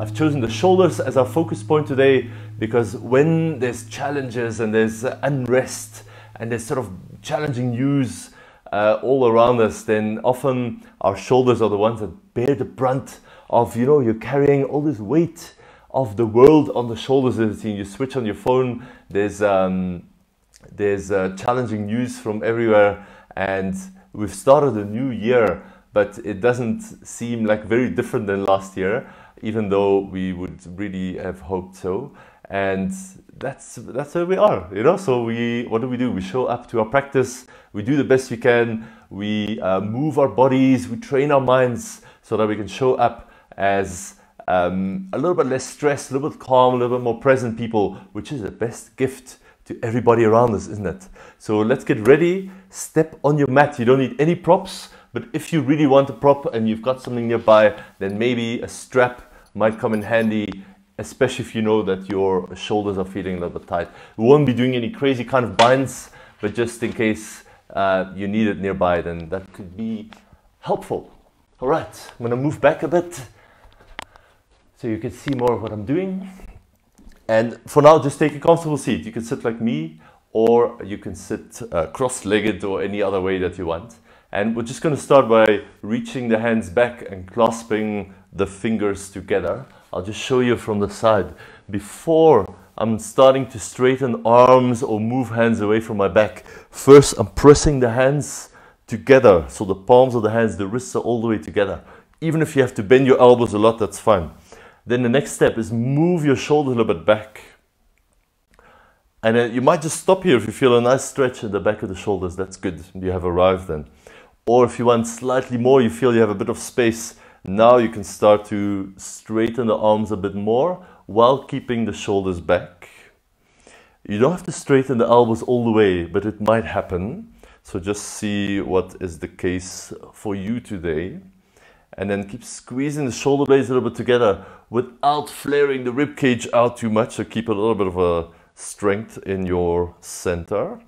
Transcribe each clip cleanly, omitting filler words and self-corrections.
I've chosen the shoulders as our focus point today because when there's challenges and there's unrest and there's sort of challenging news all around us, then often our shoulders are the ones that bear the brunt of, you know, you're carrying all this weight of the world on the shoulders. You switch on your phone, there's challenging news from everywhere, and we've started a new year, but it doesn't seem like very different than last year, even though we would really have hoped so. And that's where we are, you know. So what do? We show up to our practice, we do the best we can, we move our bodies, we train our minds so that we can show up as a little bit less stressed, a little bit calm, a little bit more present people, which is the best gift to everybody around us, isn't it? So let's get ready, step on your mat. You don't need any props, but if you really want a prop and you've got something nearby, then maybe a strap might come in handy, especially if you know that your shoulders are feeling a little bit tight. We won't be doing any crazy kind of binds, but just in case you need it nearby, then that could be helpful. All right, I'm gonna move back a bit so you can see more of what I'm doing. And for now, just take a comfortable seat. You can sit like me, or you can sit cross-legged or any other way that you want. And we're just going to start by reaching the hands back and clasping the fingers together. I'll just show you from the side. Before I'm starting to straighten arms or move hands away from my back, first I'm pressing the hands together. So the palms of the hands, the wrists are all the way together. Even if you have to bend your elbows a lot, that's fine. Then the next step is move your shoulders a little bit back. And then you might just stop here if you feel a nice stretch in the back of the shoulders. That's good. You have arrived then. Or if you want slightly more, you feel you have a bit of space, now you can start to straighten the arms a bit more while keeping the shoulders back. You don't have to straighten the elbows all the way, but it might happen. So just see what is the case for you today. And then keep squeezing the shoulder blades a little bit together without flaring the rib cage out too much. So keep a little bit of a strength in your center.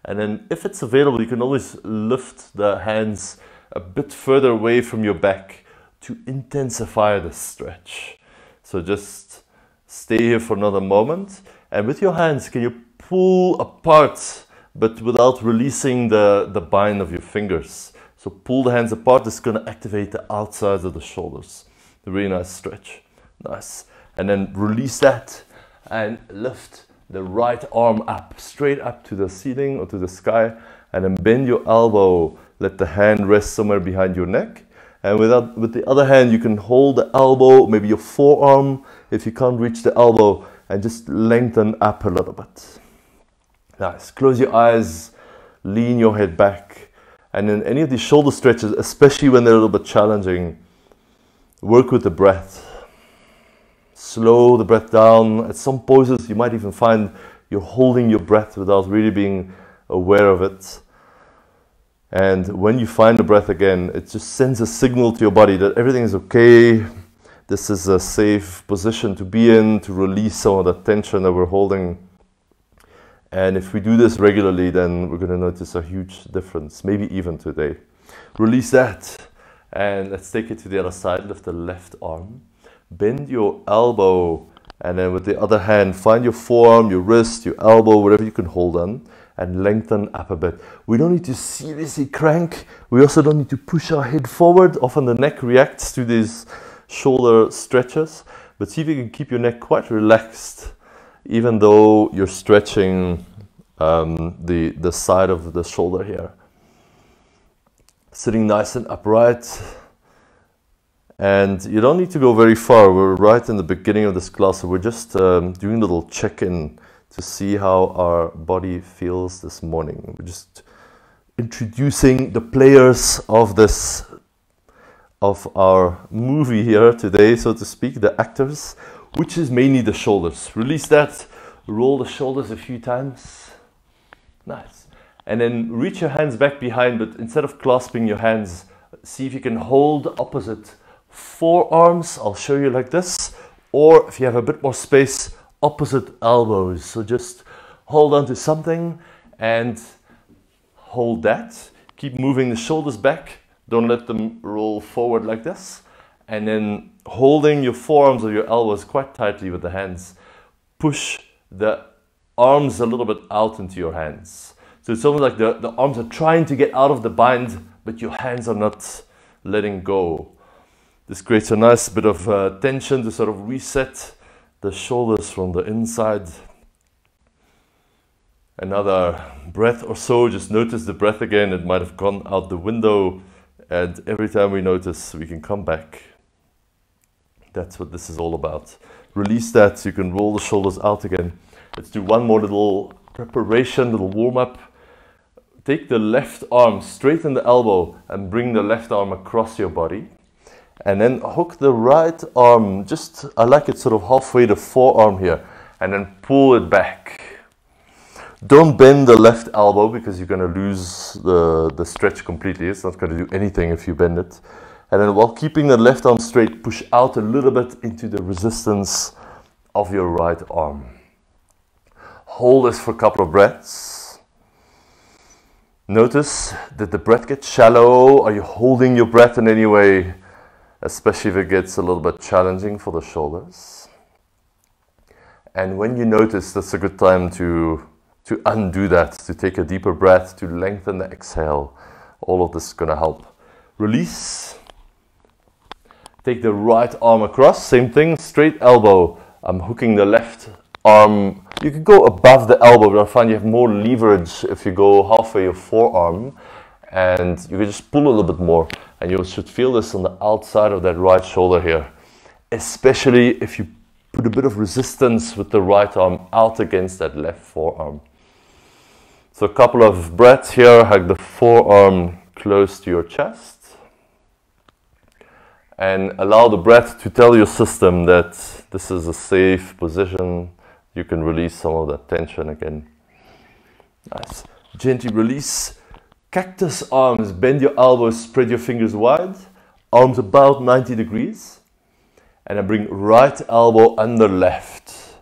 And then if it's available, you can always lift the hands a bit further away from your back to intensify the stretch. So just stay here for another moment. And with your hands, can you pull apart, but without releasing the bind of your fingers? So pull the hands apart. This is going to activate the outsides of the shoulders. A really nice stretch. Nice. And then release that and lift the right arm up, straight up to the ceiling or to the sky. And then bend your elbow. Let the hand rest somewhere behind your neck. And with the other hand, you can hold the elbow, maybe your forearm, if you can't reach the elbow, and just lengthen up a little bit. Nice. Close your eyes, lean your head back. And in any of these shoulder stretches, especially when they're a little bit challenging, work with the breath. Slow the breath down. At some poses, you might even find you're holding your breath without really being aware of it. And when you find the breath again, it just sends a signal to your body that everything is okay. This is a safe position to be in, to release some of the tension that we're holding. And if we do this regularly, then we're going to notice a huge difference, maybe even today. Release that. And let's take it to the other side. Lift the left arm. Bend your elbow. And then with the other hand, find your forearm, your wrist, your elbow, whatever you can hold on. And lengthen up a bit. We don't need to seriously crank. We also don't need to push our head forward. Often the neck reacts to these shoulder stretches. But see if you can keep your neck quite relaxed, even though you're stretching the side of the shoulder here. Sitting nice and upright. And you don't need to go very far. We're right in the beginning of this class, so we're just doing a little check-in to see how our body feels this morning. We're just introducing the players of our movie here today, so to speak, the actors, which is mainly the shoulders. Release that, roll the shoulders a few times. Nice. And then reach your hands back behind, but instead of clasping your hands, see if you can hold opposite forearms. I'll show you like this. Or if you have a bit more space, opposite elbows. So just hold on to something and hold that. Keep moving the shoulders back. Don't let them roll forward like this. And then holding your forearms or your elbows quite tightly with the hands, push the arms a little bit out into your hands. So it's almost like the arms are trying to get out of the bind, but your hands are not letting go. This creates a nice bit of tension to sort of reset the shoulders from the inside. Another breath or so, just notice the breath again. It might have gone out the window, and every time we notice, we can come back. That's what this is all about. Release that so you can roll the shoulders out again. Let's do one more little preparation, little warm-up. Take the left arm, straighten the elbow, and bring the left arm across your body. And then hook the right arm, I like it sort of halfway the forearm here, and then pull it back. Don't bend the left elbow because you're going to lose the stretch completely. It's not going to do anything if you bend it. And then while keeping the left arm straight, push out a little bit into the resistance of your right arm. Hold this for a couple of breaths. Notice that the breath gets shallow. Are you holding your breath in any way? Especially if it gets a little bit challenging for the shoulders. And when you notice, that's a good time to undo that, to take a deeper breath, to lengthen the exhale. All of this is going to help. Release. Take the right arm across, same thing, straight elbow. I'm hooking the left arm. You can go above the elbow, but I find you have more leverage if you go halfway your forearm. And you can just pull a little bit more. And you should feel this on the outside of that right shoulder here. Especially if you put a bit of resistance with the right arm out against that left forearm. So a couple of breaths here, hug the forearm close to your chest. And allow the breath to tell your system that this is a safe position. You can release some of that tension again. Nice. Gently release. Cactus arms. Bend your elbows, spread your fingers wide. Arms about 90 degrees. And then bring right elbow under left.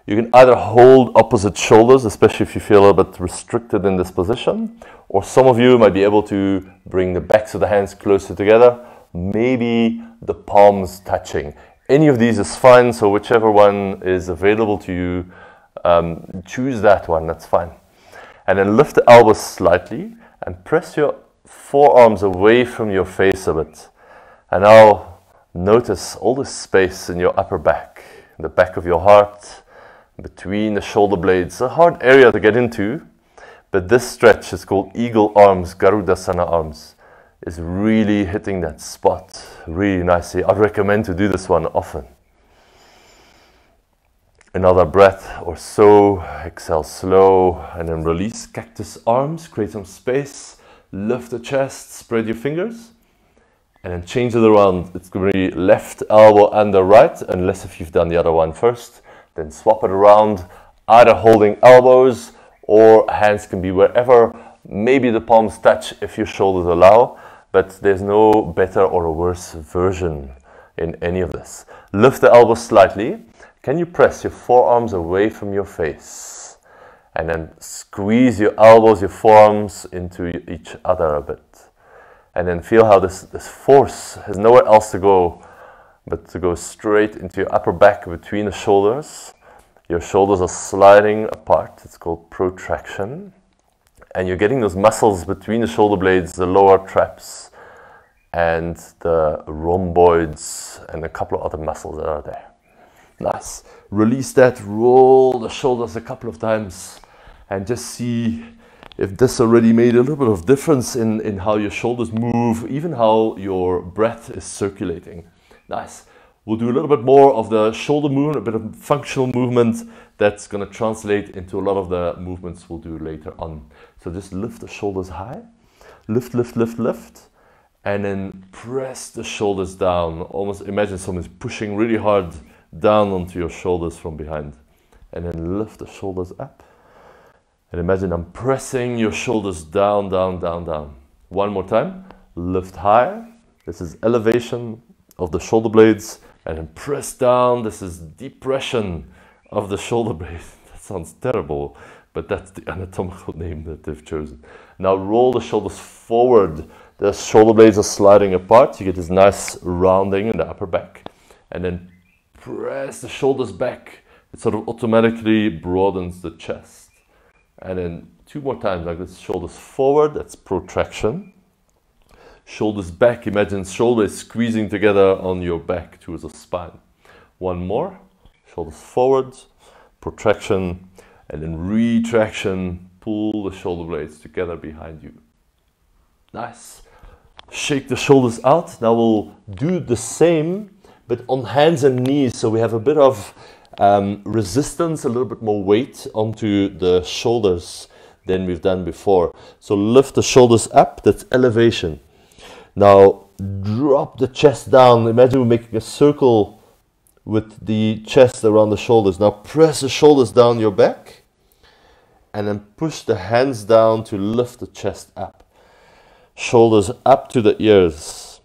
You can either hold opposite shoulders, especially if you feel a little bit restricted in this position. Or some of you might be able to bring the backs of the hands closer together. Maybe the palms touching. Any of these is fine, so whichever one is available to you, choose that one, that's fine. And then lift the elbows slightly and press your forearms away from your face a bit. And now notice all the space in your upper back, the back of your heart, between the shoulder blades. A hard area to get into, but this stretch is called Eagle Arms, Garudasana Arms. Is really hitting that spot really nicely. I'd recommend to do this one often. Another breath or so. Exhale slow and then release. Cactus arms, create some space. Lift the chest, spread your fingers. And then change it around. It's going to be left elbow under right, unless if you've done the other one first. Then swap it around, either holding elbows or hands can be wherever. Maybe the palms touch if your shoulders allow. But there's no better or a worse version in any of this. Lift the elbows slightly. Can you press your forearms away from your face? And then squeeze your elbows, your forearms into each other a bit. And then feel how this force has nowhere else to go but to go straight into your upper back between the shoulders. Your shoulders are sliding apart. It's called protraction. And you're getting those muscles between the shoulder blades, the lower traps, and the rhomboids, and a couple of other muscles that are there. Nice. Release that, roll the shoulders a couple of times, and just see if this already made a little bit of difference in how your shoulders move, even how your breath is circulating. Nice. We'll do a little bit more of the shoulder movement, a bit of functional movement that's going to translate into a lot of the movements we'll do later on. So just lift the shoulders high, lift, lift, lift, lift, and then press the shoulders down. Almost imagine someone's pushing really hard down onto your shoulders from behind. And then lift the shoulders up. And imagine I'm pressing your shoulders down, down, down, down. One more time. Lift high. This is elevation of the shoulder blades. And then press down. This is depression of the shoulder blades. That sounds terrible, but that's the anatomical name that they've chosen. Now roll the shoulders forward. The shoulder blades are sliding apart. You get this nice rounding in the upper back. And then press the shoulders back. It sort of automatically broadens the chest. And then 2 more times like this. Shoulders forward, that's protraction. Shoulders back, imagine shoulders squeezing together on your back towards the spine. 1 more. Shoulders forward, protraction, and then retraction. Pull the shoulder blades together behind you. Nice. Shake the shoulders out. Now we'll do the same, but on hands and knees. So we have a bit of resistance, a little bit more weight onto the shoulders than we've done before. So lift the shoulders up, that's elevation. Now drop the chest down. Imagine we're making a circle with the chest around the shoulders. Now press the shoulders down your back and then push the hands down to lift the chest up. Shoulders up to the ears.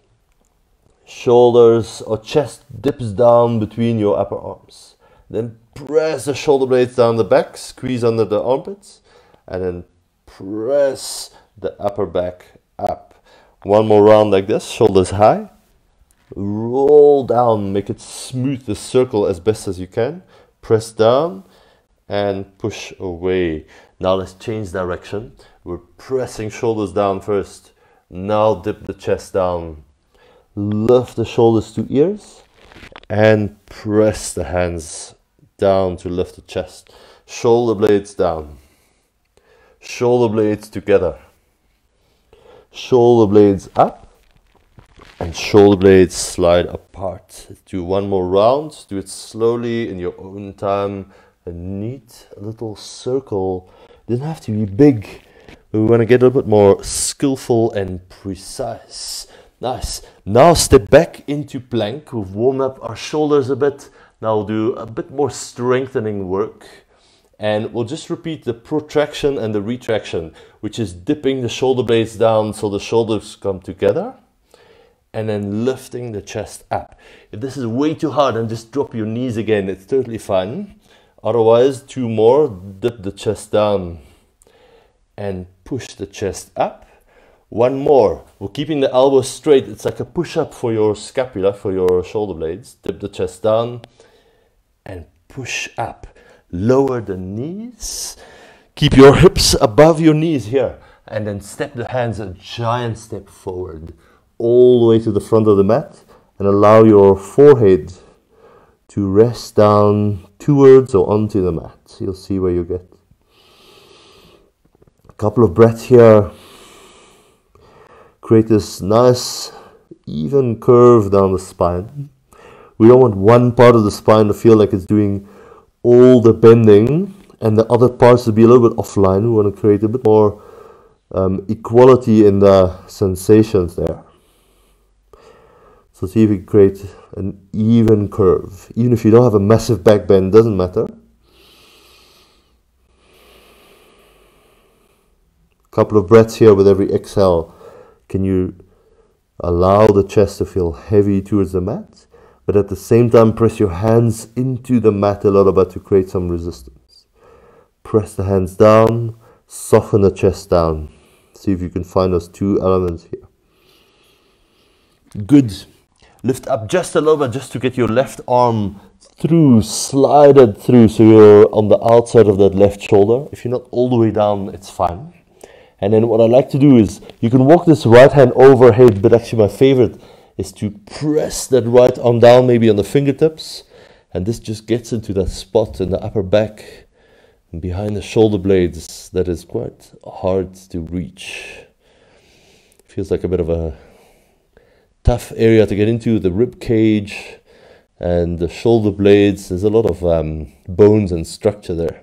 Shoulders or chest dips down between your upper arms. Then press the shoulder blades down the back, squeeze under the armpits, and then press the upper back up. 1 more round like this, shoulders high. Roll down, make it smooth the circle as best as you can. Press down and push away. Now let's change direction. We're pressing shoulders down first. Now dip the chest down. Lift the shoulders to ears and press the hands down to lift the chest. Shoulder blades down. Shoulder blades together. Shoulder blades up and shoulder blades slide apart. Let's do 1 more round. Do it slowly in your own time. A neat little circle. It doesn't have to be big. We want to get a little bit more skillful and precise. Nice. Now step back into plank. We've warmed up our shoulders a bit. Now we'll do a bit more strengthening work. And we'll just repeat the protraction and the retraction, which is dipping the shoulder blades down so the shoulders come together. And then lifting the chest up. If this is way too hard, then just drop your knees again. It's totally fine. Otherwise, 2 more. Dip the chest down. And push the chest up. 1 more. We're keeping the elbows straight. It's like a push-up for your scapula, for your shoulder blades. Dip the chest down and push up. Lower the knees. Keep your hips above your knees here. And then step the hands a giant step forward. All the way to the front of the mat. And allow your forehead to rest down towards or onto the mat. You'll see where you get. A couple of breaths here. Create this nice even curve down the spine. We don't want one part of the spine to feel like it's doing all the bending and the other parts to be a little bit offline. We want to create a bit more equality in the sensations there. So see if we can create an even curve. Even if you don't have a massive back bend, doesn't matter. Couple of breaths here with every exhale. Can you allow the chest to feel heavy towards the mat, but at the same time press your hands into the mat a little bit to create some resistance. Press the hands down, soften the chest down. See if you can find those 2 elements here. Good. Lift up just a little bit just to get your left arm through, slide it through so you're on the outside of that left shoulder. If you're not all the way down, it's fine. And then what I like to do is, you can walk this right hand overhead, but actually my favorite is to press that right arm down, maybe on the fingertips. And this just gets into that spot in the upper back and behind the shoulder blades that is quite hard to reach. Feels like a bit of a tough area to get into, the rib cage and the shoulder blades. There's a lot of bones and structure there.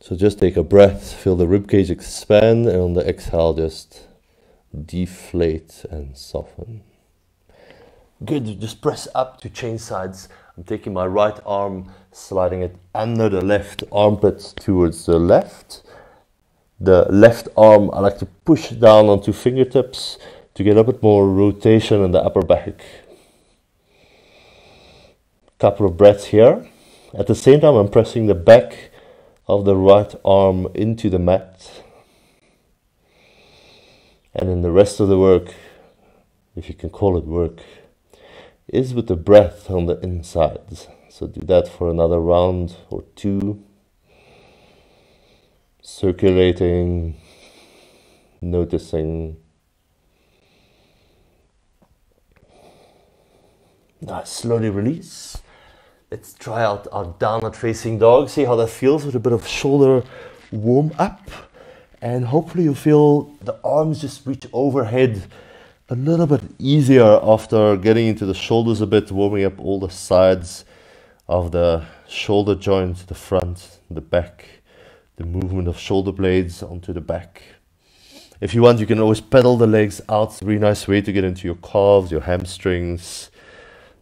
So just take a breath, feel the ribcage expand, and on the exhale just deflate and soften. Good, just press up to change sides. I'm taking my right arm, sliding it under the left armpit towards the left. The left arm I like to push down onto fingertips to get a bit more rotation in the upper back. Couple of breaths here. At the same time I'm pressing the back of the right arm into the mat. And then the rest of the work, if you can call it work, is with the breath on the inside. So do that for another round or two. Circulating, noticing. Now slowly release. Let's try out our downward facing dog. See how that feels with a bit of shoulder warm up. And hopefully you feel the arms just reach overhead a little bit easier after getting into the shoulders a bit, warming up all the sides of the shoulder joint, the front, the back, the movement of shoulder blades onto the back. If you want, you can always pedal the legs out. It's a really nice way to get into your calves, your hamstrings,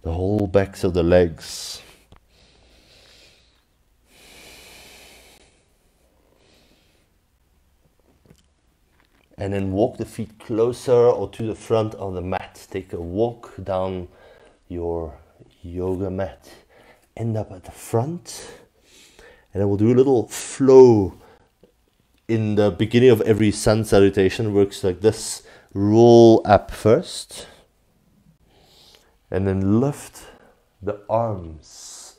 the whole backs of the legs. And then walk the feet closer or to the front of the mat. Take a walk down your yoga mat. End up at the front. And then we'll do a little flow in the beginning of every sun salutation. Works like this. Roll up first. And then lift the arms.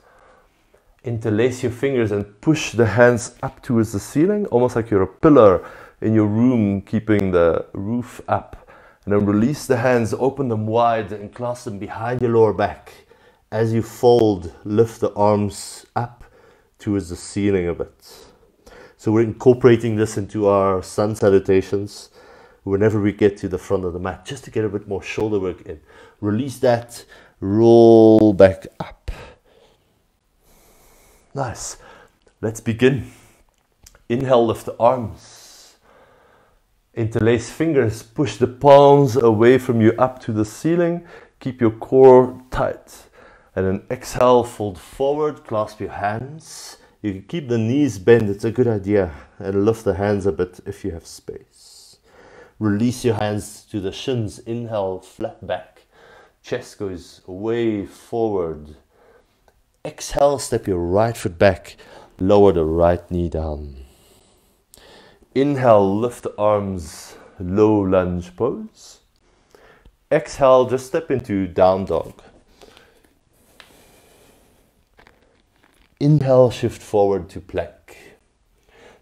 Interlace your fingers and push the hands up towards the ceiling. Almost like you're a pillar in your room, keeping the roof up. And then release the hands, open them wide and clasp them behind your lower back. As you fold, lift the arms up towards the ceiling a bit. So we're incorporating this into our sun salutations whenever we get to the front of the mat, just to get a bit more shoulder work in. Release that, roll back up. Nice. Let's begin. Inhale, lift the arms. Interlace fingers, push the palms away from you up to the ceiling. Keep your core tight. And then exhale, fold forward, clasp your hands. You can keep the knees bent, it's a good idea. And lift the hands a bit if you have space. Release your hands to the shins. Inhale, flat back. Chest goes way forward. Exhale, step your right foot back. Lower the right knee down. Inhale, lift the arms, low lunge pose. Exhale, just step into down dog. Inhale, shift forward to plank.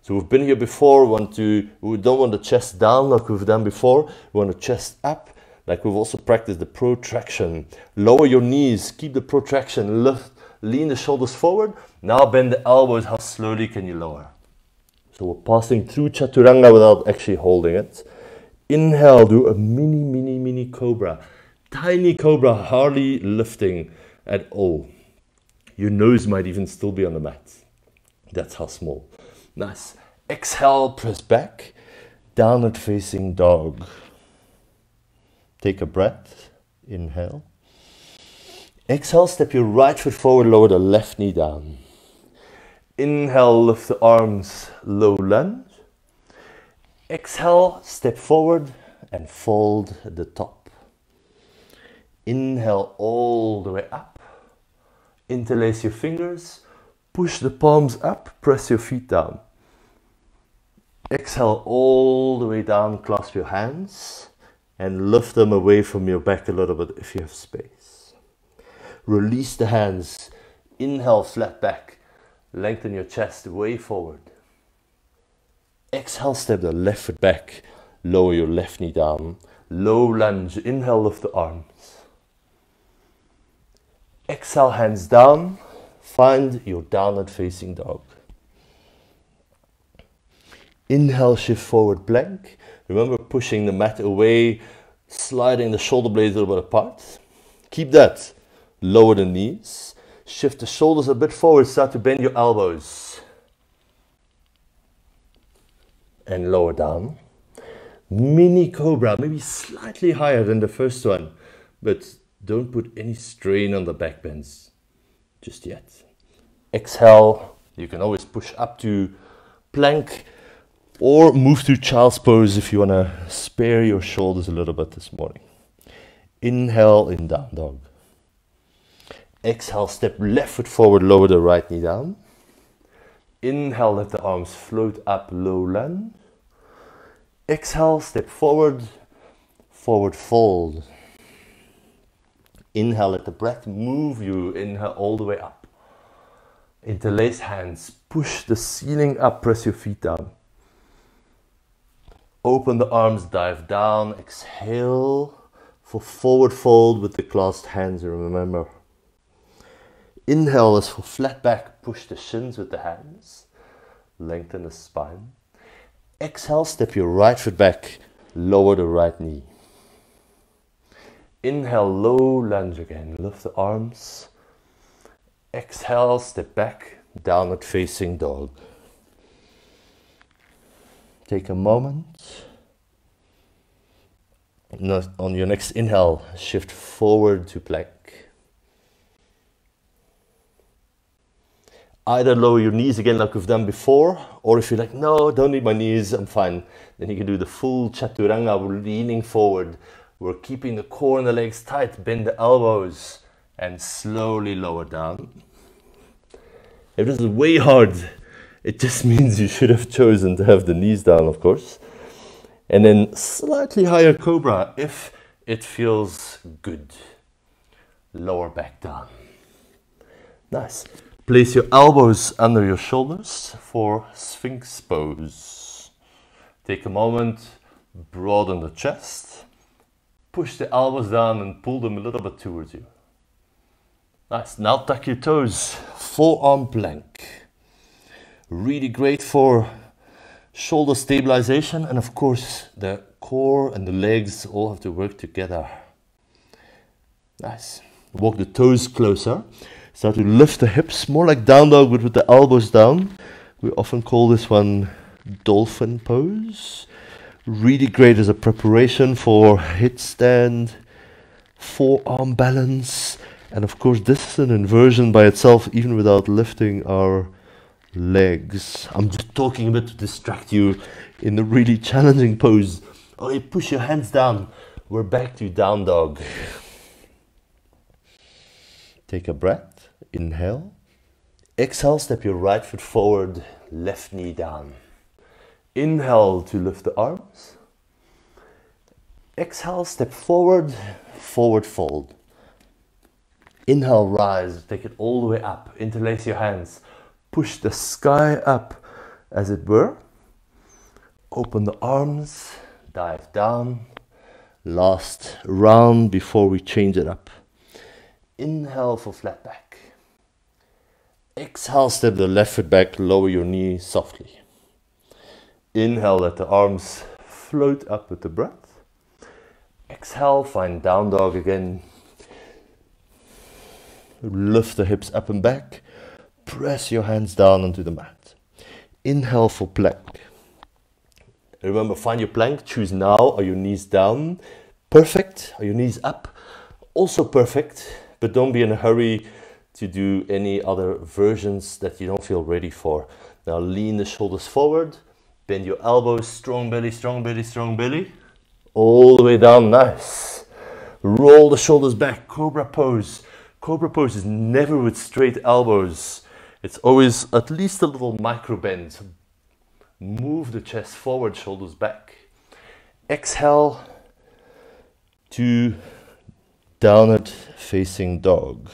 So we've been here before. We don't want the chest down like we've done before. We want the chest up, like we've also practiced the protraction. Lower your knees, keep the protraction, lift, lean the shoulders forward. Now bend the elbows. How slowly can you lower? So we're passing through Chaturanga without actually holding it. Inhale, do a mini cobra. Tiny cobra, hardly lifting at all. Your nose might even still be on the mat. That's how small. Nice. Exhale, press back. Downward facing dog. Take a breath. Inhale. Exhale, step your right foot forward, lower the left knee down. Inhale, lift the arms, low lunge. Exhale, step forward and fold the top. Inhale all the way up. Interlace your fingers, push the palms up, press your feet down. Exhale all the way down, clasp your hands and lift them away from your back a little bit if you have space. Release the hands, inhale, flat back. Lengthen your chest way forward. Exhale, step the left foot back. Lower your left knee down. Low lunge. Inhale, lift the arms. Exhale, hands down. Find your downward facing dog. Inhale, shift forward plank. Remember pushing the mat away, sliding the shoulder blades a little bit apart. Keep that. Lower the knees. Shift the shoulders a bit forward, start to bend your elbows. And lower down. Mini cobra, maybe slightly higher than the first one, but don't put any strain on the back bends just yet. Exhale, you can always push up to plank or move to child's pose if you want to spare your shoulders a little bit this morning. Inhale in down dog. Exhale, step left foot forward, lower the right knee down. Inhale, let the arms float up, low lunge. Exhale, step forward, forward fold. Inhale, let the breath move you. Inhale all the way up. Interlace hands, push the ceiling up, press your feet down. Open the arms, dive down. Exhale for forward fold with the clasped hands, remember. Inhale is for flat back, push the shins with the hands. Lengthen the spine. Exhale, step your right foot back, lower the right knee. Inhale, low lunge again, lift the arms. Exhale, step back, downward facing dog. Take a moment. On your next inhale, shift forward to plank. Either lower your knees again like we've done before, or if you're like, no, don't need my knees, I'm fine. Then you can do the full Chaturanga. We're leaning forward. We're keeping the core and the legs tight. Bend the elbows and slowly lower down. If this is way hard, it just means you should have chosen to have the knees down, of course. And then slightly higher cobra if it feels good. Lower back down. Nice. Place your elbows under your shoulders for Sphinx Pose. Take a moment, broaden the chest. Push the elbows down and pull them a little bit towards you. Nice. Now tuck your toes. Forearm plank. Really great for shoulder stabilization, and of course the core and the legs all have to work together. Nice. Walk the toes closer. Start to lift the hips, more like down dog but with the elbows down. We often call this one Dolphin Pose. Really great as a preparation for headstand, forearm balance, and of course this is an inversion by itself even without lifting our legs. I'm just talking a bit to distract you in the really challenging pose. Okay, push your hands down. We're back to down dog. Take a breath. Inhale. Exhale, step your right foot forward, left knee down. Inhale to lift the arms. Exhale, step forward, forward fold. Inhale, rise, take it all the way up. Interlace your hands. Push the sky up, as it were. Open the arms, dive down. Last round before we change it up. Inhale for flat back. Exhale, step the left foot back, lower your knee softly. Inhale, let the arms float up with the breath. Exhale, find down dog again. Lift the hips up and back. Press your hands down onto the mat. Inhale for plank. Remember, find your plank. Choose now. Are your knees down? Perfect. Are your knees up? Also perfect. But don't be in a hurry to do any other versions that you don't feel ready for. Now lean the shoulders forward. Bend your elbows. Strong belly, strong belly, strong belly. All the way down. Nice. Roll the shoulders back. Cobra pose. Cobra pose is never with straight elbows. It's always at least a little micro bend. Move the chest forward, shoulders back. Exhale to downward facing dog.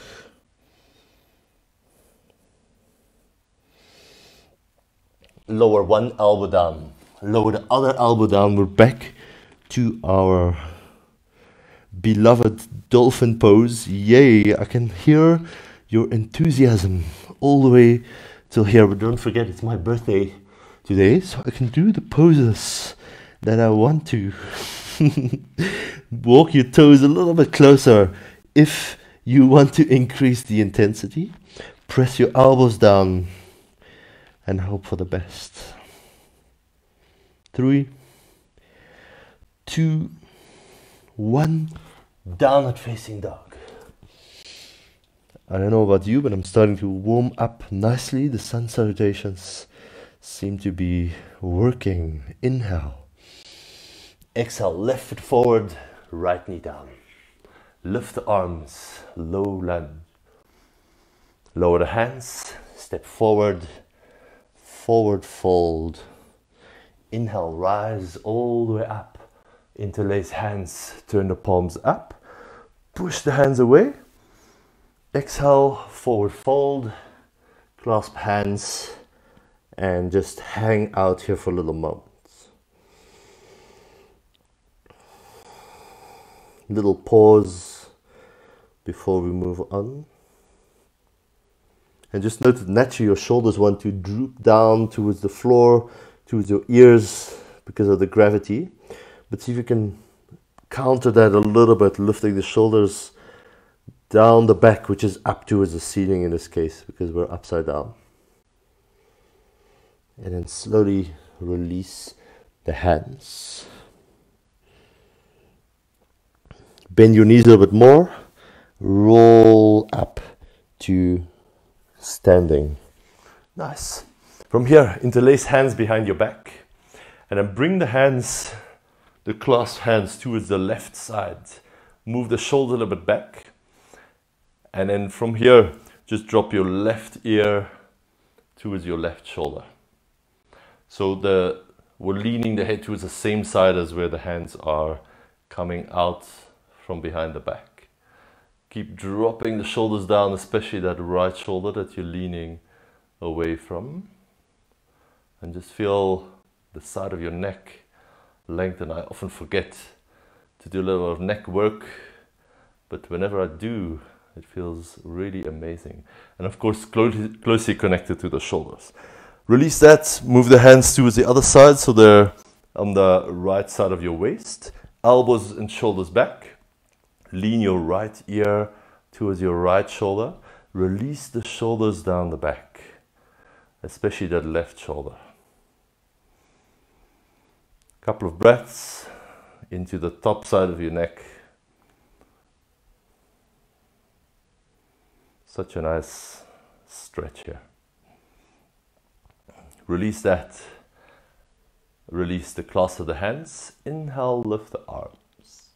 Lower one elbow down. Lower the other elbow down. We're back to our beloved dolphin pose. Yay, I can hear your enthusiasm all the way till here. But don't forget, it's my birthday today, so I can do the poses that I want to. Walk your toes a little bit closer if you want to increase the intensity. Press your elbows down and hope for the best. 3, 2, 1. Downward facing dog. I don't know about you, but I'm starting to warm up nicely. The sun salutations seem to be working. Inhale. Exhale, left foot forward, right knee down. Lift the arms, low lunge. Lower the hands, step forward, forward fold. Inhale, rise all the way up. Interlace hands, turn the palms up. Push the hands away. Exhale, forward fold. Clasp hands and just hang out here for a little moment. Little pause before we move on. And just note that naturally your shoulders want to droop down towards the floor, towards your ears because of the gravity. But see if you can counter that a little bit, lifting the shoulders down the back, which is up towards the ceiling in this case because we're upside down. And then slowly release the hands. Bend your knees a little bit more. Roll up to standing. Nice. From here, interlace hands behind your back. And then bring the hands, the clasped hands towards the left side. Move the shoulder a little bit back. And then from here, just drop your left ear towards your left shoulder. So we're leaning the head towards the same side as where the hands are coming out from behind the back. Keep dropping the shoulders down, especially that right shoulder that you're leaning away from. And just feel the side of your neck lengthen. I often forget to do a little of neck work, but whenever I do, it feels really amazing. And of course, closely connected to the shoulders. Release that, move the hands towards the other side so they're on the right side of your waist. Elbows and shoulders back. Lean your right ear towards your right shoulder. Release the shoulders down the back, especially that left shoulder. Couple of breaths into the top side of your neck. Such a nice stretch here. Release that. Release the clasp of the hands. Inhale, lift the arms.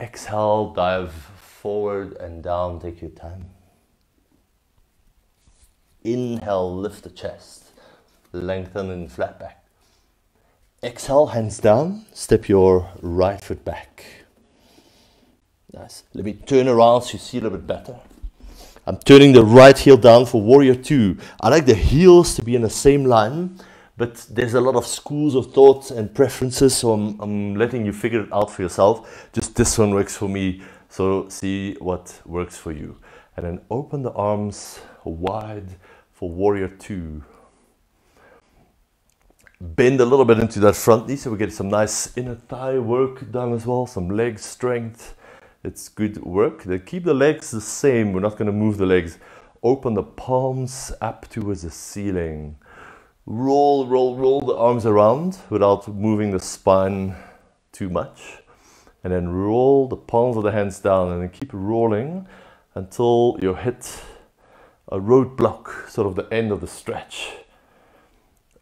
Exhale, dive forward and down, take your time. Inhale, lift the chest. Lengthen and flat back. Exhale, hands down, step your right foot back. Nice. Let me turn around so you see a little bit better. I'm turning the right heel down for warrior two. I like the heels to be in the same line, but there's a lot of schools of thoughts and preferences, so I'm letting you figure it out for yourself. Just this one works for me, so see what works for you. And then open the arms wide for warrior two. Bend a little bit into that front knee, so we get some nice inner thigh work done as well, some leg strength. It's good work. Then keep the legs the same. We're not going to move the legs. Open the palms up towards the ceiling. Roll, roll, roll the arms around without moving the spine too much. And then roll the palms of the hands down and then keep rolling until you hit a roadblock, sort of the end of the stretch.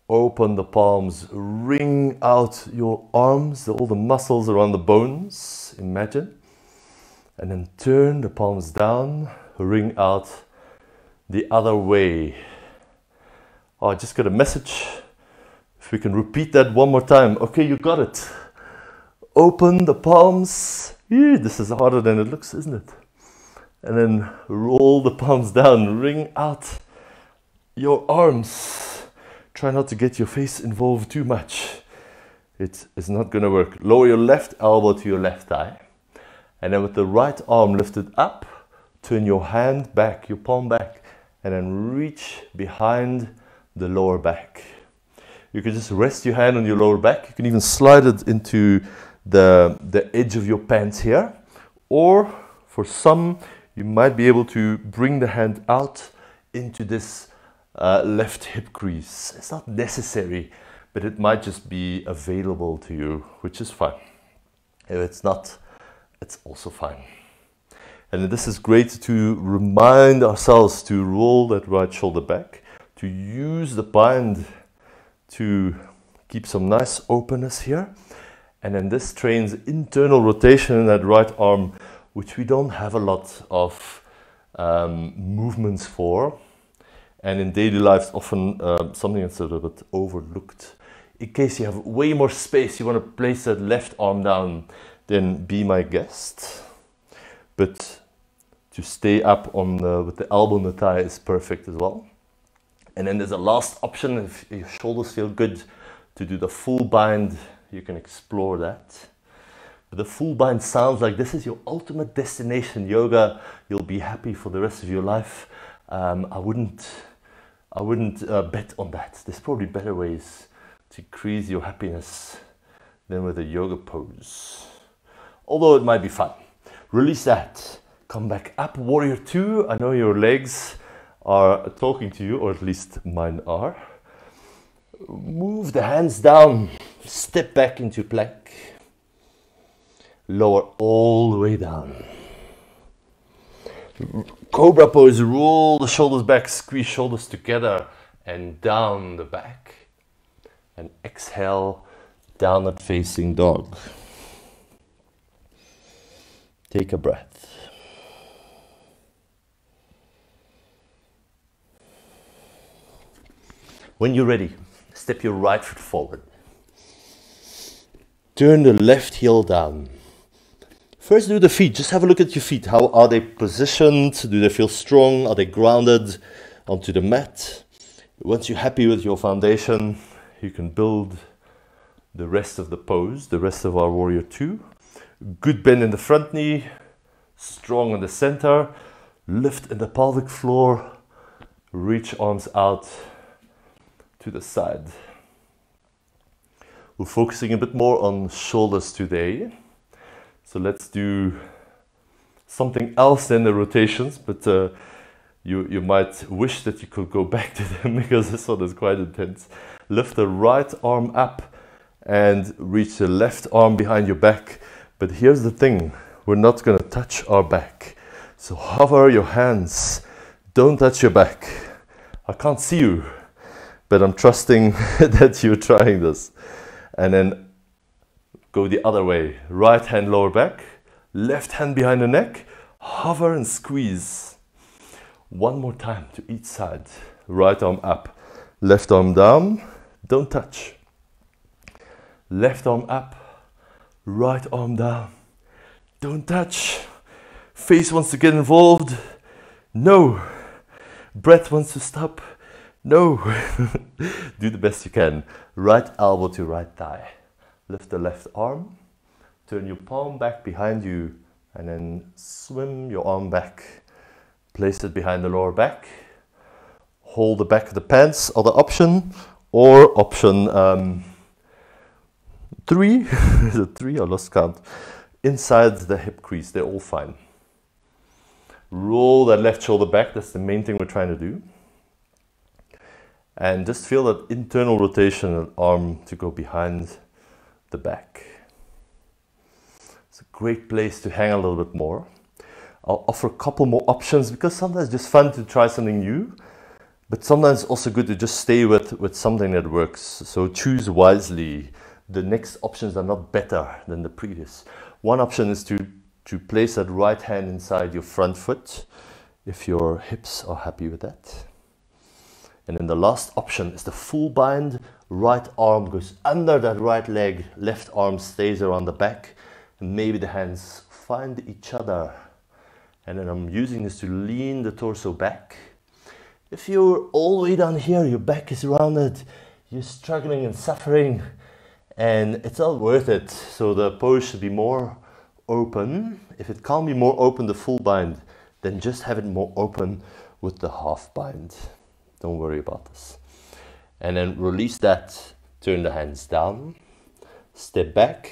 Open the palms, wring out your arms, all the muscles around the bones, imagine. And then turn the palms down, wring out the other way. Oh, I just got a message. If we can repeat that one more time. Okay, you got it. Open the palms. This is harder than it looks, isn't it? And then roll the palms down, wring out your arms. Try not to get your face involved too much. It is not going to work. Lower your left elbow to your left thigh. And then with the right arm lifted up, turn your hand back, your palm back, and then reach behind the lower back. You can just rest your hand on your lower back. You can even slide it into the edge of your pants here. Or for some, you might be able to bring the hand out into this left hip crease. It's not necessary, but it might just be available to you, which is fine. If it's not, it's also fine. And this is great to remind ourselves to roll that right shoulder back, to use the bind to keep some nice openness here. And then this trains internal rotation in that right arm, which we don't have a lot of movements for. And in daily life, often something that's a little bit overlooked. In case you have way more space, you want to place that left arm down, then be my guest. But to stay up on with the elbow in the thigh is perfect as well. And then there's a last option, if your shoulders feel good, to do the full bind. You can explore that. But the full bind sounds like this is your ultimate destination yoga. You'll be happy for the rest of your life. I wouldn't bet on that. There's probably better ways to increase your happiness than with a yoga pose. Although it might be fun. Release that. Come back up, warrior two. I know your legs are talking to you, or at least mine are. Move the hands down. Step back into plank. Lower all the way down. Cobra pose, roll the shoulders back, squeeze shoulders together and down the back. And exhale, downward facing dog. Take a breath. When you're ready, step your right foot forward. Turn the left heel down. First do the feet, just have a look at your feet. How are they positioned? Do they feel strong? Are they grounded onto the mat? Once you're happy with your foundation, you can build the rest of the pose, the rest of our warrior two. Good bend in the front knee, strong in the center, lift in the pelvic floor, reach arms out to the side. We're focusing a bit more on shoulders today. So let's do something else than the rotations, but you might wish that you could go back to them because this one is quite intense. Lift the right arm up and reach the left arm behind your back. But here's the thing, we're not going to touch our back. So hover your hands, don't touch your back. I can't see you, but I'm trusting that you're trying this. And then go the other way. Right hand lower back, left hand behind the neck, hover and squeeze. One more time to each side. Right arm up, left arm down, don't touch. Left arm up, right arm down, don't touch. Face wants to get involved, no. Breath wants to stop, no. Do the best you can. Right elbow to right thigh. Lift the left arm, turn your palm back behind you, and then swim your arm back. Place it behind the lower back. Hold the back of the pants, other option, or option 3, is it 3? I lost count. Inside the hip crease, they're all fine. Roll that left shoulder back, that's the main thing we're trying to do. And just feel that internal rotation of the arm to go behind the back. It's a great place to hang a little bit more. I'll offer a couple more options because sometimes it's just fun to try something new, but sometimes it's also good to just stay with something that works. So choose wisely. The next options are not better than the previous. One option is to place that right hand inside your front foot if your hips are happy with that. And then the last option is the full bind. Right arm goes under that right leg, left arm stays around the back, and maybe the hands find each other. And then I'm using this to lean the torso back. If you're all the way down here, your back is rounded, you're struggling and suffering, and it's not worth it. So the pose should be more open. If it can't be more open, the full bind, then just have it more open with the half bind. Don't worry about this. And then release that, turn the hands down, step back,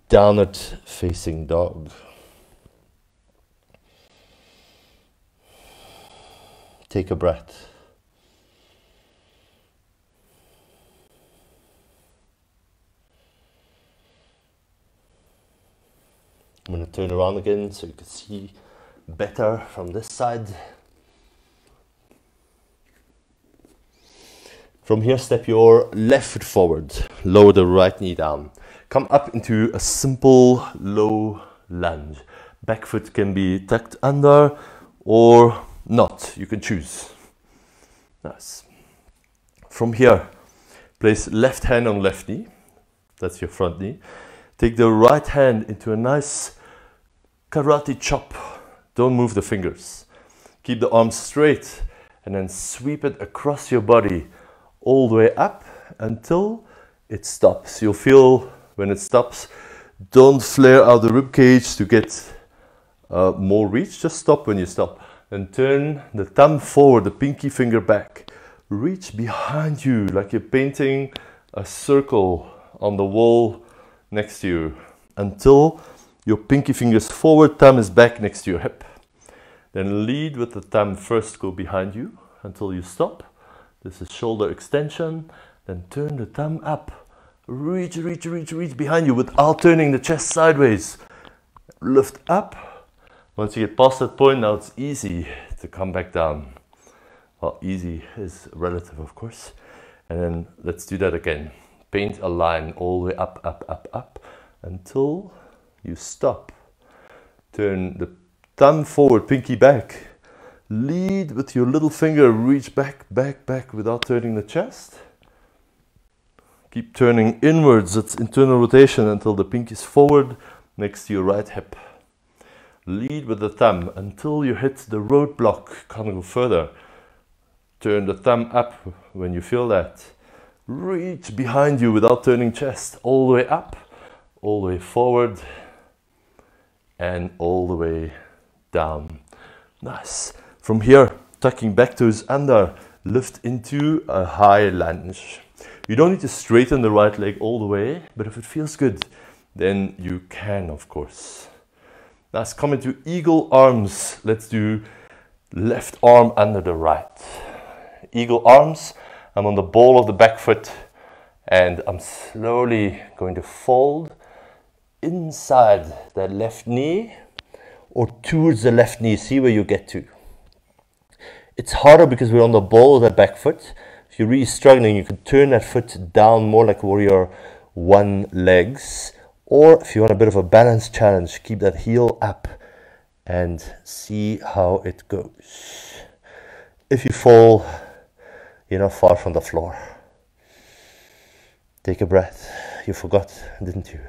downward facing dog. Take a breath. I'm going to turn around again so you can see better from this side. From here, step your left foot forward, lower the right knee down. Come up into a simple low lunge. Back foot can be tucked under or not, you can choose. Nice. From here, Place left hand on left knee. That's your front knee. Take the right hand into a nice karate chop. Don't move the fingers. Keep the arms straight and then sweep it across your body all the way up until it stops. You'll feel when it stops. Don't flare out the rib cage to get more reach. Just stop when you stop. And turn the thumb forward, the pinky finger back. Reach behind you like you're painting a circle on the wall next to you until your pinky finger's forward, thumb is back next to your hip. Then lead with the thumb first, go behind you until you stop. This is shoulder extension. Then turn the thumb up. Reach, reach, reach, reach behind you without turning the chest sideways. Lift up. Once you get past that point, now it's easy to come back down. Well, easy is relative, of course. And then let's do that again. Paint a line all the way up, up, up, up until you stop. Turn the thumb forward, pinky back. Lead with your little finger, reach back, back, back without turning the chest. Keep turning inwards, it's internal rotation until the pinky is forward next to your right hip. Lead with the thumb until you hit the roadblock, can't go further. Turn the thumb up when you feel that. Reach behind you without turning chest, all the way up, all the way forward, and all the way down. Nice. From here, tucking back toes under, lift into a high lunge. You don't need to straighten the right leg all the way, but if it feels good, then you can, of course. Let's come into eagle arms. Let's do left arm under the right. Eagle arms. I'm on the ball of the back foot and I'm slowly going to fold inside the left knee or towards the left knee. See where you get to. It's harder because we're on the ball of the back foot. If you're really struggling, you can turn that foot down more like warrior one legs. Or if you want a bit of a balance challenge, keep that heel up and see how it goes. If you fall, you're not far from the floor. Take a breath. You forgot, didn't you?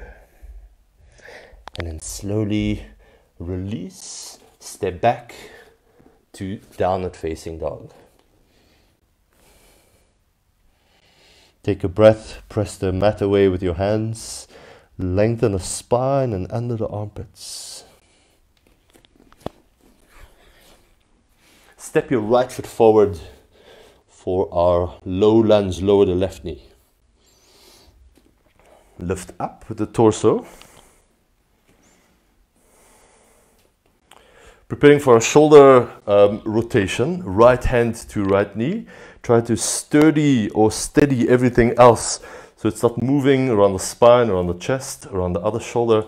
And then slowly release, step back to downward facing dog. Take a breath, press the mat away with your hands. Lengthen the spine and under the armpits. Step your right foot forward for our low lunge, lower the left knee. Lift up with the torso. Preparing for a shoulder rotation, right hand to right knee. Try to sturdy or steady everything else. So it's not moving around the spine, around the chest, around the other shoulder.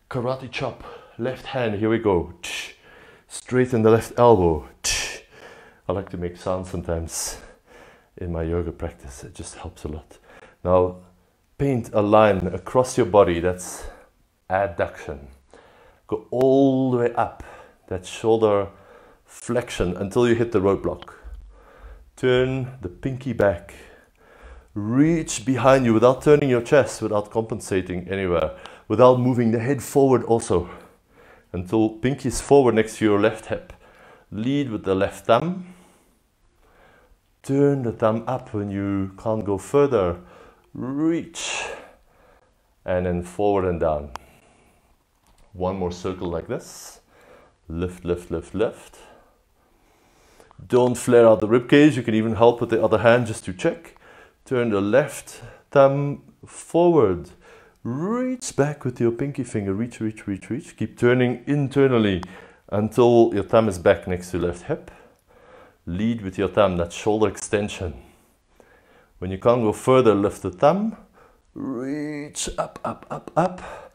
Karate chop, left hand, here we go. Straighten the left elbow. I like to make sounds sometimes in my yoga practice. It just helps a lot. Now, paint a line across your body. That's adduction. Go all the way up. That shoulder flexion until you hit the roadblock. Turn the pinky back. Reach behind you without turning your chest, without compensating anywhere, without moving the head forward also, until pinky is forward next to your left hip. Lead with the left thumb. Turn the thumb up when you can't go further. Reach. And then forward and down. One more circle like this. Lift, lift, lift, lift. Don't flare out the ribcage. You can even help with the other hand just to check. Turn the left thumb forward. Reach back with your pinky finger. Reach, reach, reach, reach. Keep turning internally until your thumb is back next to left hip. Lead with your thumb, that shoulder extension. When you can't go further, lift the thumb. Reach up, up, up, up.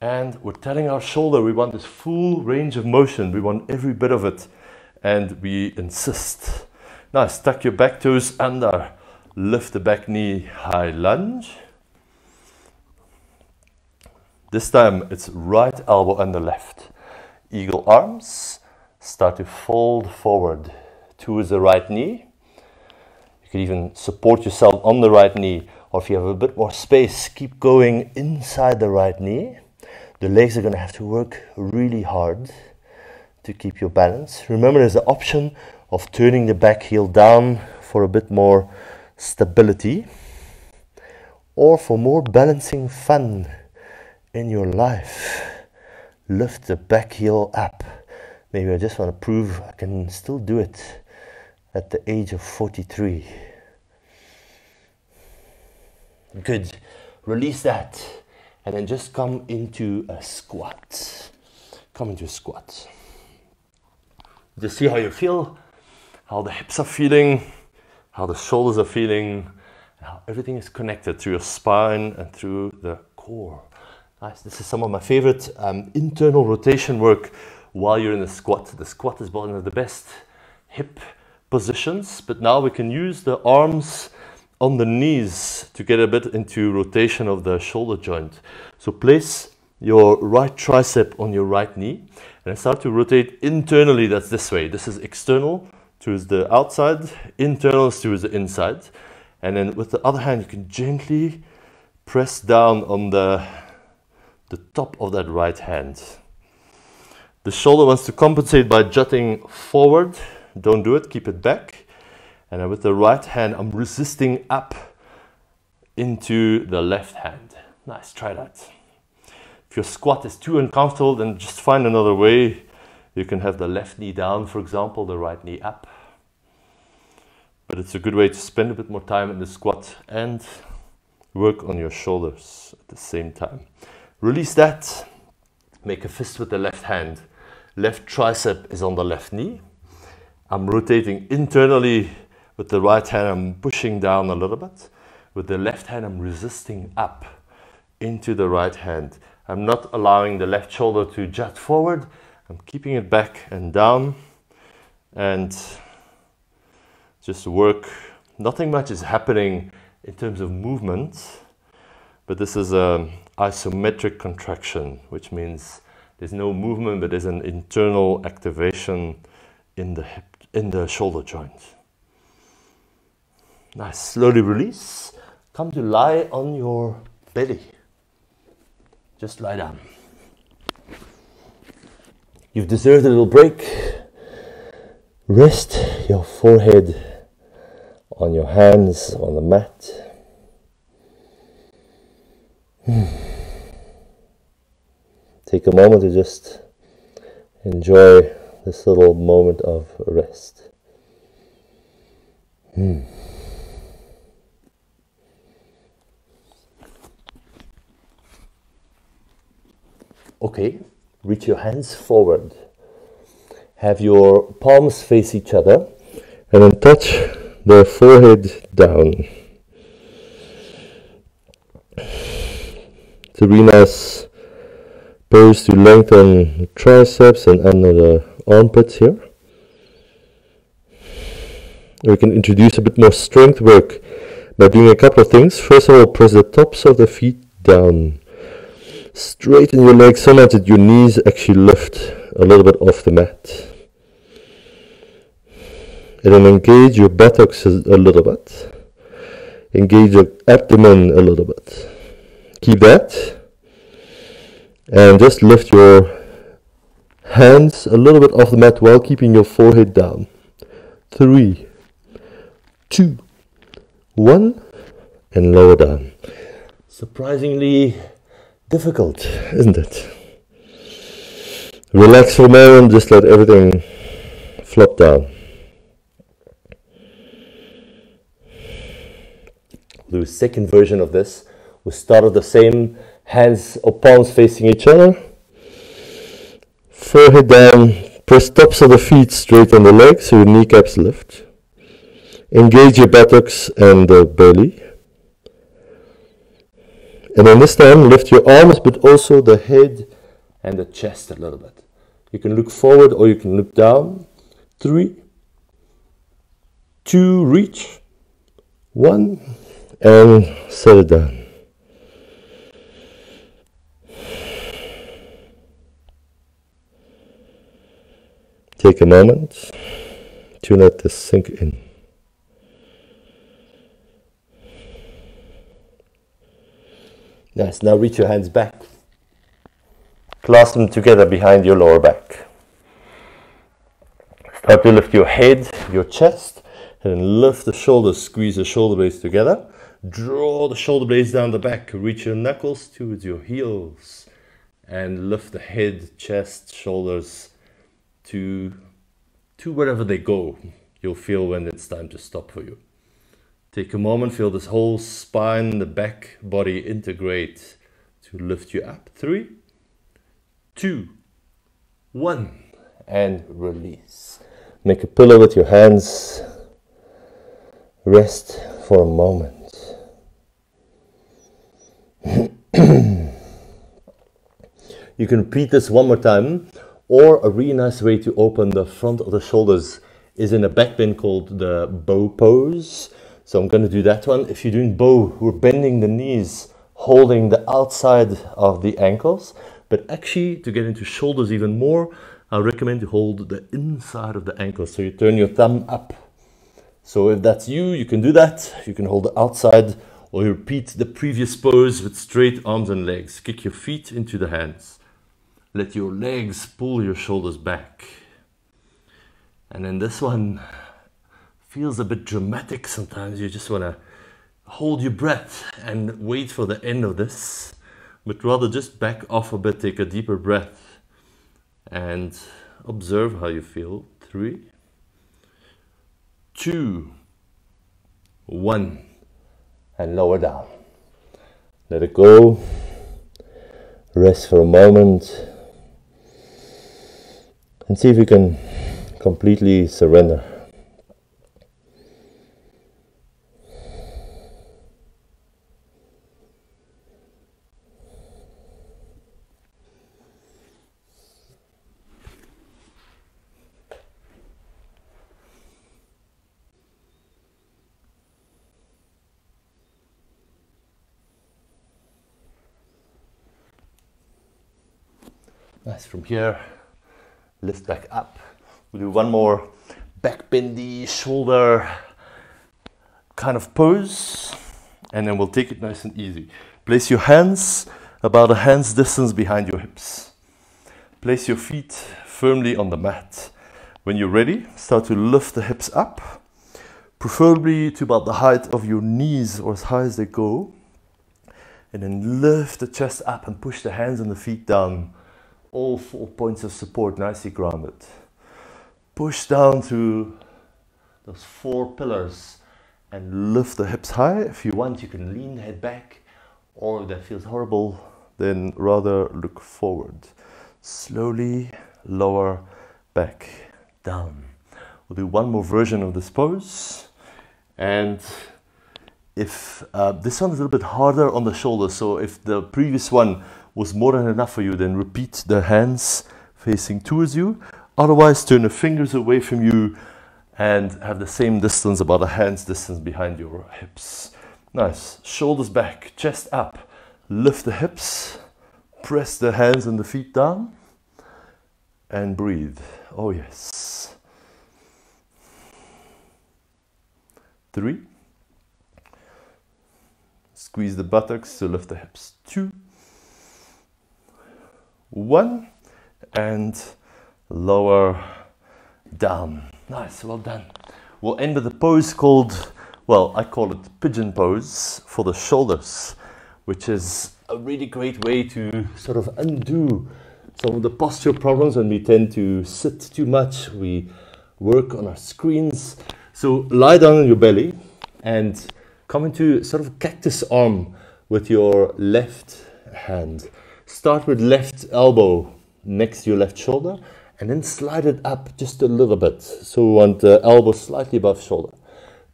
And we're telling our shoulder we want this full range of motion. We want every bit of it. And we insist. Now tuck your back toes under. Lift the back knee, high lunge. This time it's right elbow under left. Eagle arms. Start to fold forward towards the right knee. You You can even support yourself on the right knee, or if you have a bit more space, keep going inside the right knee. The legs are going to have to work really hard to keep your balance. Remember, there's the option of turning the back heel down for a bit more stability, or for more balancing fun in your life. Lift the back heel up. Maybe I just want to prove I can still do it at the age of 43. Good. Release that. And then just come into a squat. Come into a squat. Just see how you feel, how the hips are feeling, how the shoulders are feeling, how everything is connected through your spine and through the core. Nice. This is some of my favorite internal rotation work while you're in the squat. The squat is one of the best hip positions, but now we can use the arms on the knees to get a bit into rotation of the shoulder joint. So place your right tricep on your right knee and start to rotate internally. That's this way. This is external towards the outside, internal towards the inside. And then with the other hand, you can gently press down on the top of that right hand. The shoulder wants to compensate by jutting forward. Don't do it, keep it back. And then with the right hand, I'm resisting up into the left hand. Nice, try that. If your squat is too uncomfortable, then just find another way. You can have the left knee down, for example, the right knee up. But it's a good way to spend a bit more time in the squat and work on your shoulders at the same time. Release that. Make a fist with the left hand. Left tricep is on the left knee. I'm rotating internally with the right hand. I'm pushing down a little bit. With the left hand, I'm resisting up into the right hand. I'm not allowing the left shoulder to jut forward. I'm keeping it back and down. And just work. Nothing much is happening in terms of movement, but this is an isometric contraction, which means there's no movement, but there's an internal activation in the hip, in the shoulder joint. Nice. Slowly release. Come to lie on your belly. Just lie down. You've deserved a little break. Rest your forehead on your hands on the mat. Take a moment to just enjoy this little moment of rest. Okay, reach your hands forward. Have your palms face each other and then touch the forehead down. It's a really nice pose to lengthen the triceps and under the armpits here. We can introduce a bit more strength work by doing a couple of things. First of all, press the tops of the feet down. Straighten your legs so much that your knees actually lift a little bit off the mat. And then engage your buttocks a little bit. Engage your abdomen a little bit. Keep that. And just lift your hands a little bit off the mat while keeping your forehead down. 3, 2, 1, and lower down. Surprisingly difficult, isn't it? Relax for a moment, just let everything flop down. Do a second version of this. We started the same, hands or palms facing each other. Forehead down, press tops of the feet straight on the legs so your kneecaps lift. Engage your buttocks and the belly. And then this time lift your arms but also the head and the chest a little bit. You can look forward or you can look down. 3, 2, reach. 1, and set it down. Take a moment to let this sink in. Nice. Now reach your hands back. Clasp them together behind your lower back. Start to lift your head, your chest, and then lift the shoulders, squeeze the shoulder blades together. Draw the shoulder blades down the back, reach your knuckles towards your heels, and lift the head, chest, shoulders to wherever they go. You'll feel when it's time to stop for you. Take a moment, feel this whole spine, the back body integrate to lift you up. 3, 2, 1, and release. Make a pillow with your hands. Rest for a moment. You can repeat this one more time, or a really nice way to open the front of the shoulders is in a back bend called the bow pose. So I'm going to do that one. If you're doing bow, we're bending the knees, holding the outside of the ankles, but actually to get into shoulders even more, I recommend you hold the inside of the ankles. So you turn your thumb up. So if that's you, you can do that. You can hold the outside, or you repeat the previous pose with straight arms and legs. Kick your feet into the hands. Let your legs pull your shoulders back. And then this one feels a bit dramatic sometimes. You just want to hold your breath and wait for the end of this, but rather just back off a bit, take a deeper breath and observe how you feel. 3, 2, 1, and lower down. Let it go. Rest for a moment and see if you can completely surrender. Nice. From here, lift back up. We'll do one more back bendy shoulder kind of pose, and then we'll take it nice and easy. Place your hands about a hand's distance behind your hips. Place your feet firmly on the mat. When you're ready, start to lift the hips up, preferably to about the height of your knees or as high as they go. And then lift the chest up and push the hands and the feet down. All 4 points of support nicely grounded. Push down to those 4 pillars and lift the hips high. If you want, you can lean the head back, or if that feels horrible, then rather look forward. Slowly lower back down. We'll do one more version of this pose. And if this one is a little bit harder on the shoulders, so if the previous one was more than enough for you, then repeat the hands facing towards you. Otherwise, turn the fingers away from you and have the same distance, about a hand's distance behind your hips. Nice. Shoulders back, chest up. Lift the hips. Press the hands and the feet down. And breathe. Oh yes. 3. Squeeze the buttocks to lift the hips. 2. 1, and lower down. Nice, well done. We'll end with a pose called, well, I call it Pigeon Pose for the shoulders, which is a really great way to sort of undo some of the posture problems when we tend to sit too much. We work on our screens. So lie down on your belly and come into sort of cactus arm with your left hand. Start with left elbow next to your left shoulder and then slide it up just a little bit. So we want the elbow slightly above shoulder.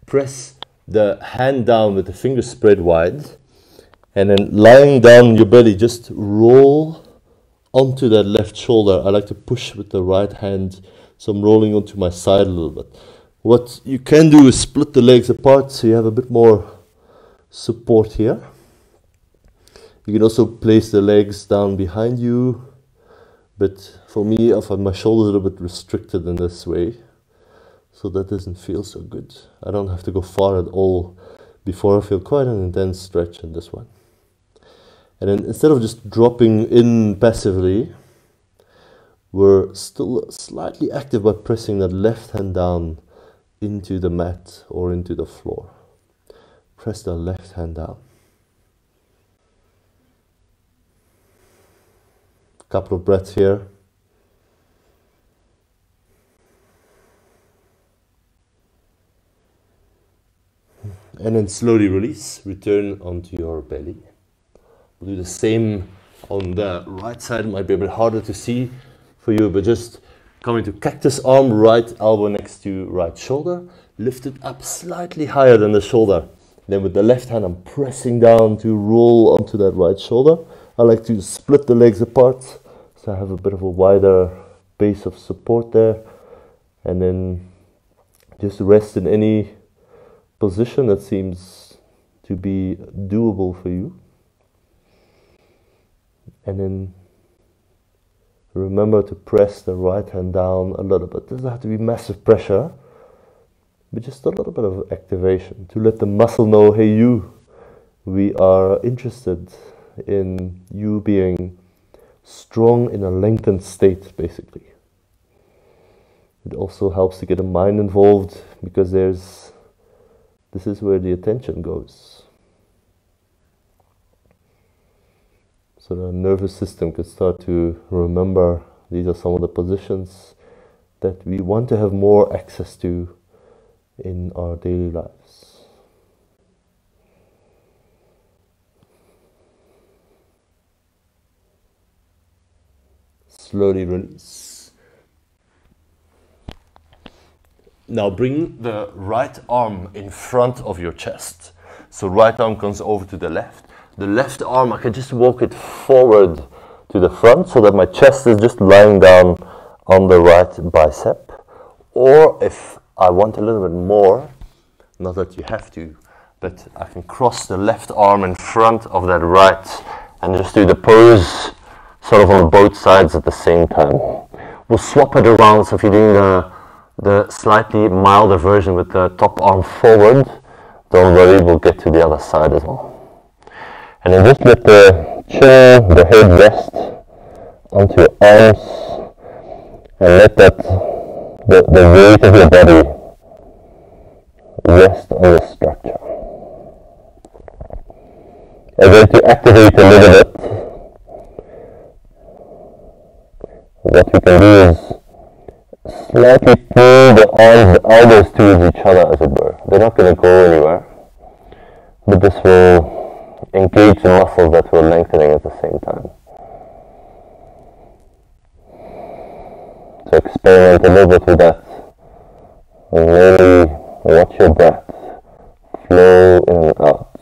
Press the hand down with the fingers spread wide, and then lying down on your belly, just roll onto that left shoulder. I like to push with the right hand, so I'm rolling onto my side a little bit. What you can do is split the legs apart so you have a bit more support here. You can also place the legs down behind you, but for me, I find my shoulders a little bit restricted in this way, so that doesn't feel so good. I don't have to go far at all before I feel quite an intense stretch in this one. And then instead of just dropping in passively, we're still slightly active by pressing that left hand down into the mat or into the floor. Press the left hand down. Couple of breaths here. And then slowly release, return onto your belly. We'll do the same on the right side. It might be a bit harder to see for you, but just come into cactus arm, right elbow next to right shoulder. Lift it up slightly higher than the shoulder. Then with the left hand, I'm pressing down to roll onto that right shoulder. I like to split the legs apart, so I have a bit of a wider base of support there. And then just rest in any position that seems to be doable for you. And then remember to press the right hand down a little bit. It doesn't have to be massive pressure, but just a little bit of activation to let the muscle know, hey you, we are interested in you being strong in a lengthened state, basically. It also helps to get the mind involved, because this is where the attention goes. So the nervous system can start to remember these are some of the positions that we want to have more access to in our daily lives. Slowly release. Now bring the right arm in front of your chest. So right arm comes over to the left. The left arm, I can just walk it forward to the front so that my chest is just lying down on the right bicep. Or if I want a little bit more, not that you have to, but I can cross the left arm in front of that right and just do the pose sort of on both sides at the same time. We'll swap it around, so if you're doing the slightly milder version with the top arm forward, don't worry, we'll get to the other side as well. And then just let the chin, the head rest onto your arms, and let the weight of your body rest on the structure. I'm going to activate a little bit. What we can do is slightly pull the arms, the elbows towards each other, as it were. They're not going to go anywhere, but this will engage the muscles that we're lengthening at the same time. So experiment a little bit with that. And really watch your breath flow in and out.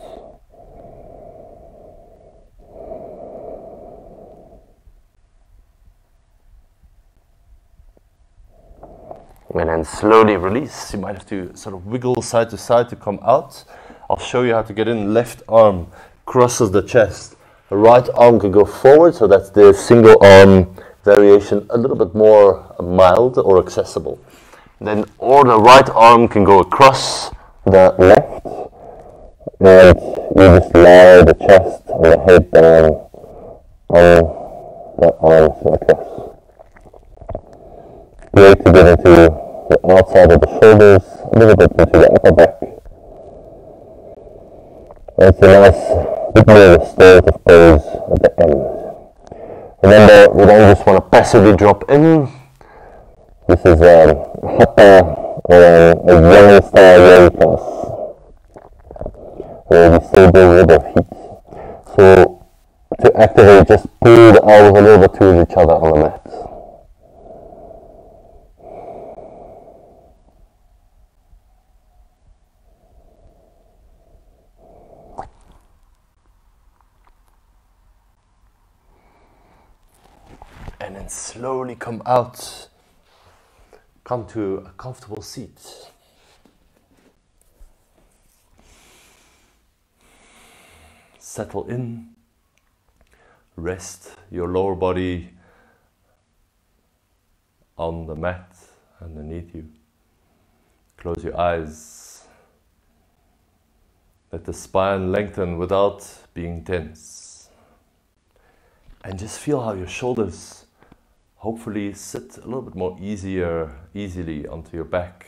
And then slowly release. You might have to sort of wiggle side to side to come out. I'll show you how to get in. Left arm crosses the chest. The right arm can go forward, so that's the single arm variation, a little bit more mild or accessible. Then, or the right arm can go across the left, and you just lie the chest and the head down on the arms like this. Great to get into the outside of the shoulders, a little bit into the upper back. It's a nice bit more restorative pose at the end. Remember, we don't just want to passively drop in. This is a hatha or a yoga style yoga class, where we still do a little bit of heat. So to activate, just pull the elbows a little bit towards each other on the mat. And then slowly come out, come to a comfortable seat. Settle in, rest your lower body on the mat underneath you. Close your eyes. Let the spine lengthen without being tense. And just feel how your shoulders hopefully sit a little bit more easily onto your back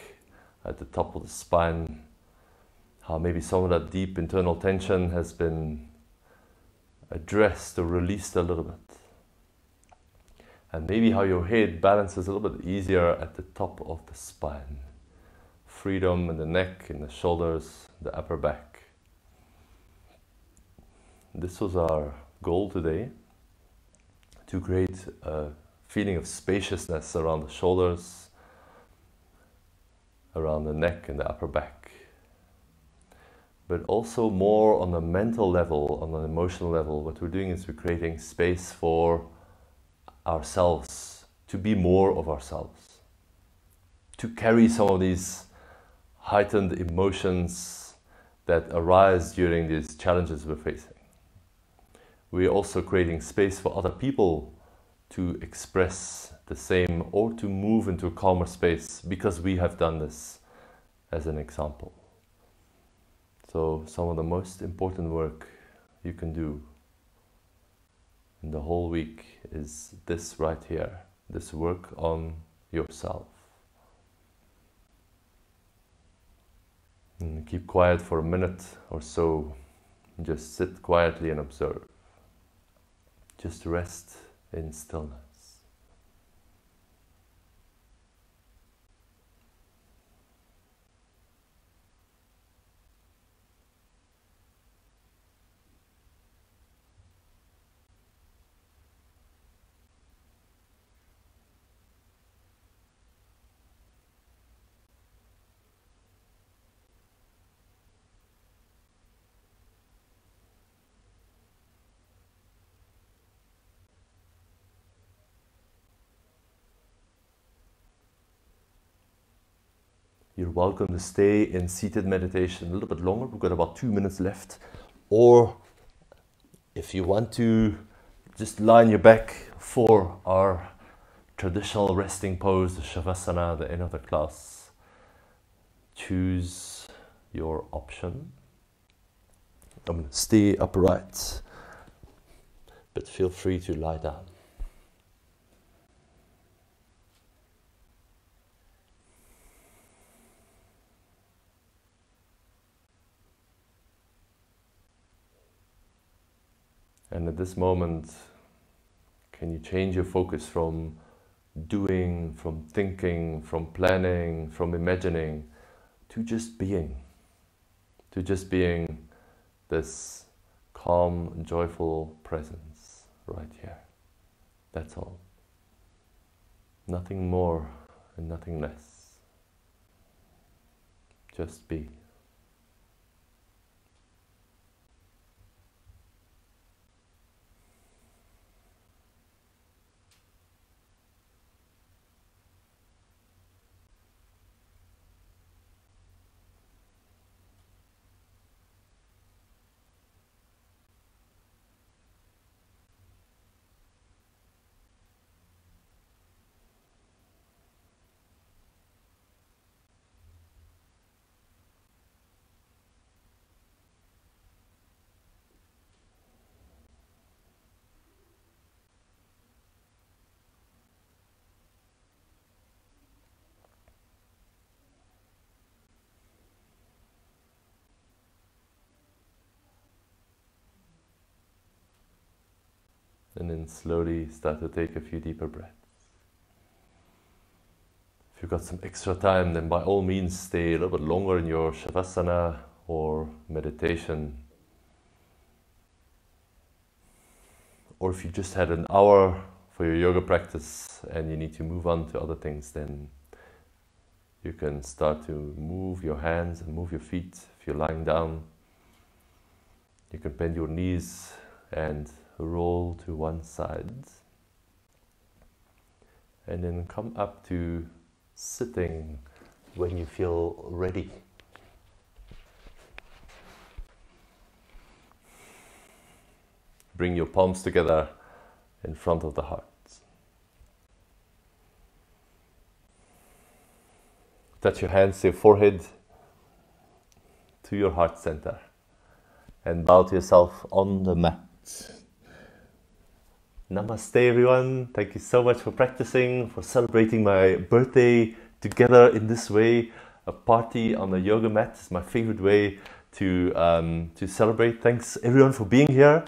at the top of the spine. How maybe some of that deep internal tension has been addressed or released a little bit. And maybe how your head balances a little bit easier at the top of the spine. Freedom in the neck, in the shoulders, the upper back. This was our goal today, to create a feeling of spaciousness around the shoulders, around the neck and the upper back. But also more on a mental level, on an emotional level, what we're doing is we're creating space for ourselves, to be more of ourselves, to carry some of these heightened emotions that arise during these challenges we're facing. We're also creating space for other people to express the same or to move into a calmer space because we have done this as an example. So some of the most important work you can do in the whole week is this right here, this work on yourself. And keep quiet for a minute or so. Just sit quietly and observe. Just rest in stillness. You're welcome to stay in seated meditation a little bit longer. We've got about 2 minutes left. Or if you want to, just lie on your back for our traditional resting pose, the Shavasana, the end of the class. Choose your option. I'm going to stay upright, but feel free to lie down. And at this moment, can you change your focus from doing, from thinking, from planning, from imagining, to just being this calm, joyful presence right here. That's all. Nothing more and nothing less. Just be. And then slowly start to take a few deeper breaths. If you've got some extra time, then by all means stay a little bit longer in your Shavasana or meditation. Or if you just had an hour for your yoga practice and you need to move on to other things, then you can start to move your hands and move your feet. If you're lying down, you can bend your knees and roll to one side, and then come up to sitting when you feel ready. Bring your palms together in front of the heart. Touch your hands to your forehead, to your heart center, and bow to yourself on the mat. Namaste everyone. Thank you so much for practicing, for celebrating my birthday together in this way. A party on a yoga mat is my favorite way to celebrate. Thanks everyone for being here.